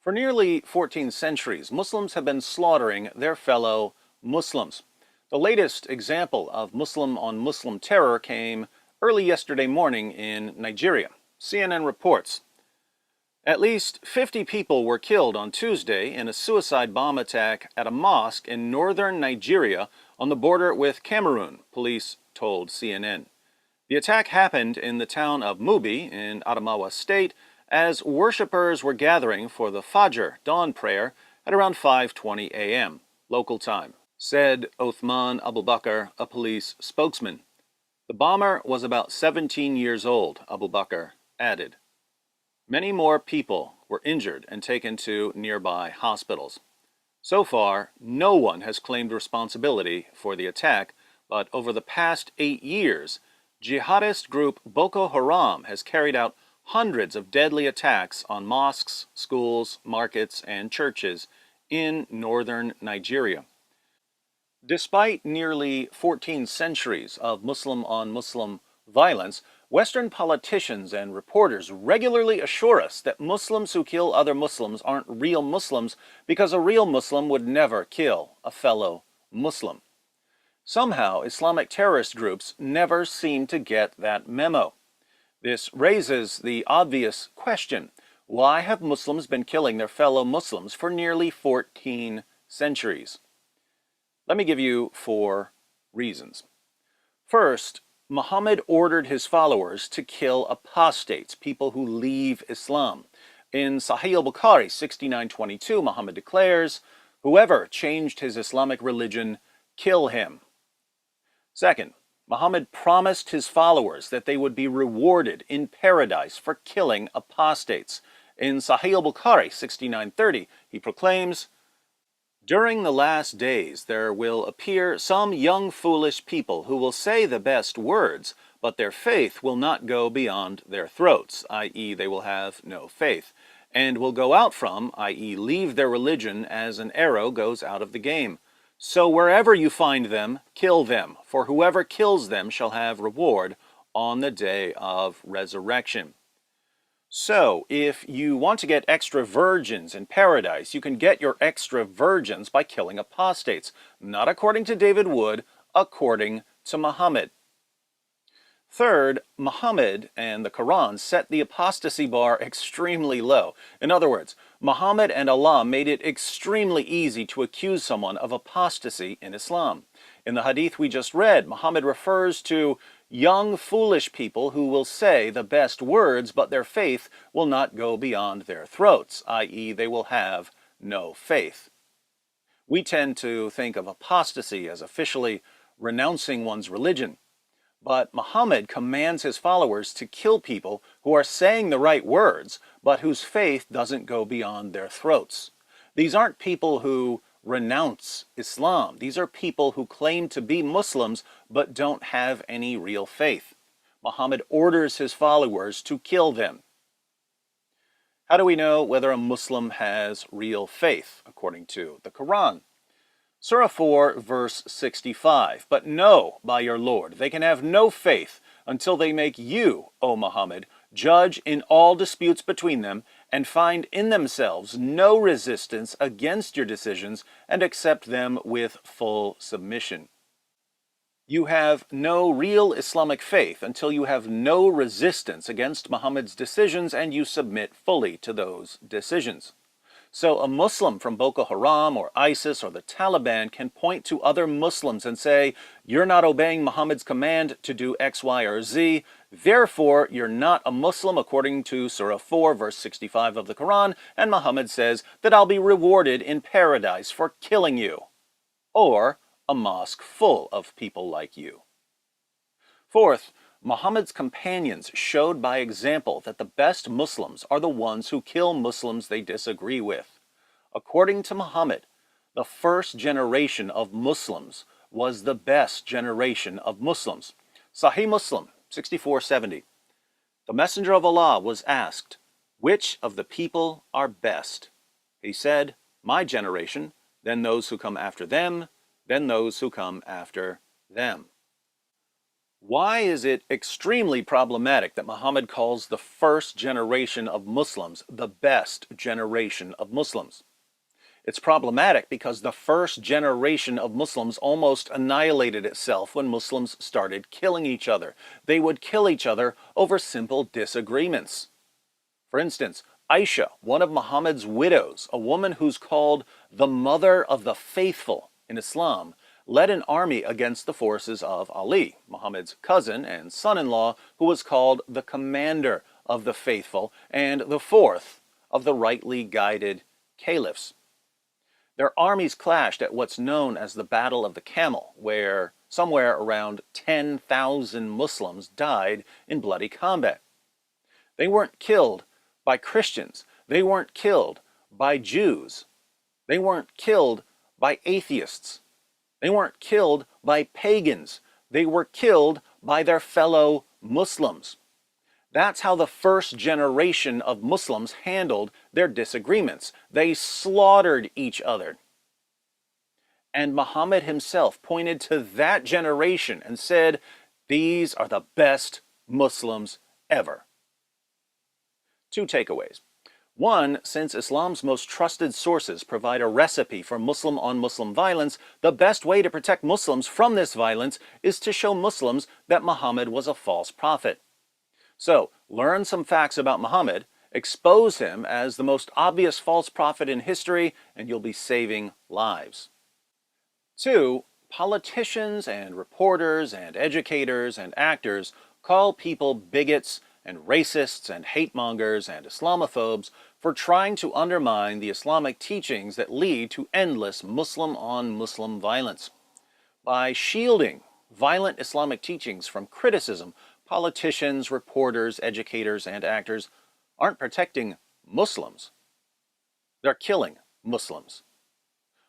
For nearly 14 centuries, Muslims have been slaughtering their fellow Muslims. The latest example of Muslim-on-Muslim terror came early yesterday morning in Nigeria. CNN reports at least 50 people were killed on Tuesday in a suicide bomb attack at a mosque in northern Nigeria on the border with Cameroon, police told CNN. The attack happened in the town of Mubi in Adamawa State as worshippers were gathering for the Fajr dawn prayer at around 5:20 a.m. local time, said Othman Abubakar, a police spokesman. The bomber was about 17 years old, Abubakar added. Many more people were injured and taken to nearby hospitals. So far, no one has claimed responsibility for the attack, but over the past 8 years, jihadist group Boko Haram has carried out hundreds of deadly attacks on mosques, schools, markets, and churches in northern Nigeria. Despite nearly 14 centuries of Muslim-on-Muslim violence, Western politicians and reporters regularly assure us that Muslims who kill other Muslims aren't real Muslims because a real Muslim would never kill a fellow Muslim. Somehow, Islamic terrorist groups never seem to get that memo. This raises the obvious question: why have Muslims been killing their fellow Muslims for nearly 14 centuries? Let me give you 4 reasons. First, Muhammad ordered his followers to kill apostates, people who leave Islam. In Sahih al-Bukhari 69:22, Muhammad declares, "Whoever changed his Islamic religion, kill him." Second, Muhammad promised his followers that they would be rewarded in paradise for killing apostates. In Sahih al-Bukhari 69:30, he proclaims, "During the last days there will appear some young foolish people who will say the best words, but their faith will not go beyond their throats," i.e., they will have no faith, "and will go out from," i.e., leave their religion as an arrow goes out of the game. So wherever you find them, kill them, for whoever kills them shall have reward on the day of resurrection. So, if you want to get extra virgins in paradise, you can get your extra virgins by killing apostates, not according to David Wood, according to Muhammad. Third, Muhammad and the Qur'an set the apostasy bar extremely low. In other words, Muhammad and Allah made it extremely easy to accuse someone of apostasy in Islam. In the hadith we just read, Muhammad refers to young foolish people who will say the best words, but their faith will not go beyond their throats, i.e., they will have no faith. We tend to think of apostasy as officially renouncing one's religion. But Muhammad commands his followers to kill people who are saying the right words, but whose faith doesn't go beyond their throats. These aren't people who renounce Islam. These are people who claim to be Muslims, but don't have any real faith. Muhammad orders his followers to kill them. How do we know whether a Muslim has real faith, according to the Qur'an? Surah 4, verse 65, "But know by your Lord, they can have no faith until they make you, O Muhammad, judge in all disputes between them, and find in themselves no resistance against your decisions, and accept them with full submission." You have no real Islamic faith until you have no resistance against Muhammad's decisions and you submit fully to those decisions. So a Muslim from Boko Haram or ISIS or the Taliban can point to other Muslims and say, "You're not obeying Muhammad's command to do X, Y, or Z, therefore you're not a Muslim according to Surah 4, verse 65 of the Quran, and Muhammad says that I'll be rewarded in paradise for killing you." Or a mosque full of people like you. Fourth, Muhammad's companions showed by example that the best Muslims are the ones who kill Muslims they disagree with. According to Muhammad, the first generation of Muslims was the best generation of Muslims. Sahih Muslim 6470. The Messenger of Allah was asked, "Which of the people are best?" He said, "My generation, then those who come after them, then those who come after them." Why is it extremely problematic that Muhammad calls the first generation of Muslims the best generation of Muslims? It's problematic because the first generation of Muslims almost annihilated itself when Muslims started killing each other. They would kill each other over simple disagreements. For instance, Aisha, one of Muhammad's widows, a woman who's called the mother of the faithful in Islam, led an army against the forces of Ali, Muhammad's cousin and son-in-law, who was called the commander of the faithful and the fourth of the rightly guided caliphs. Their armies clashed at what's known as the Battle of the Camel, where somewhere around 10,000 Muslims died in bloody combat. They weren't killed by Christians. They weren't killed by Jews. They weren't killed by atheists. They weren't killed by pagans. They were killed by their fellow Muslims. That's how the first generation of Muslims handled their disagreements. They slaughtered each other. And Muhammad himself pointed to that generation and said, "These are the best Muslims ever." Two takeaways. One, since Islam's most trusted sources provide a recipe for Muslim-on-Muslim violence, the best way to protect Muslims from this violence is to show Muslims that Muhammad was a false prophet. So, learn some facts about Muhammad, expose him as the most obvious false prophet in history, and you'll be saving lives. Two, politicians and reporters and educators and actors call people bigots and racists and hate-mongers and Islamophobes for trying to undermine the Islamic teachings that lead to endless Muslim-on-Muslim violence. By shielding violent Islamic teachings from criticism, politicians, reporters, educators, and actors aren't protecting Muslims. They're killing Muslims.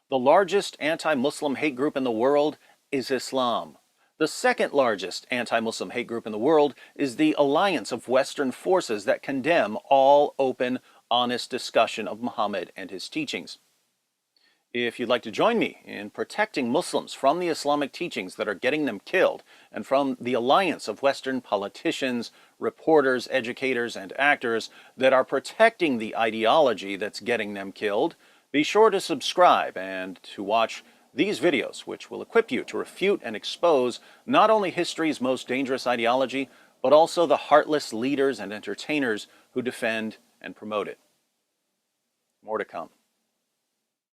The largest anti-Muslim hate group in the world is Islam. The second largest anti-Muslim hate group in the world is the alliance of Western forces that condemn all open, honest discussion of Muhammad and his teachings. If you'd like to join me in protecting Muslims from the Islamic teachings that are getting them killed, and from the alliance of Western politicians, reporters, educators, and actors that are protecting the ideology that's getting them killed, be sure to subscribe and to watch these videos, which will equip you to refute and expose not only history's most dangerous ideology, but also the heartless leaders and entertainers who defend and promote it. More to come.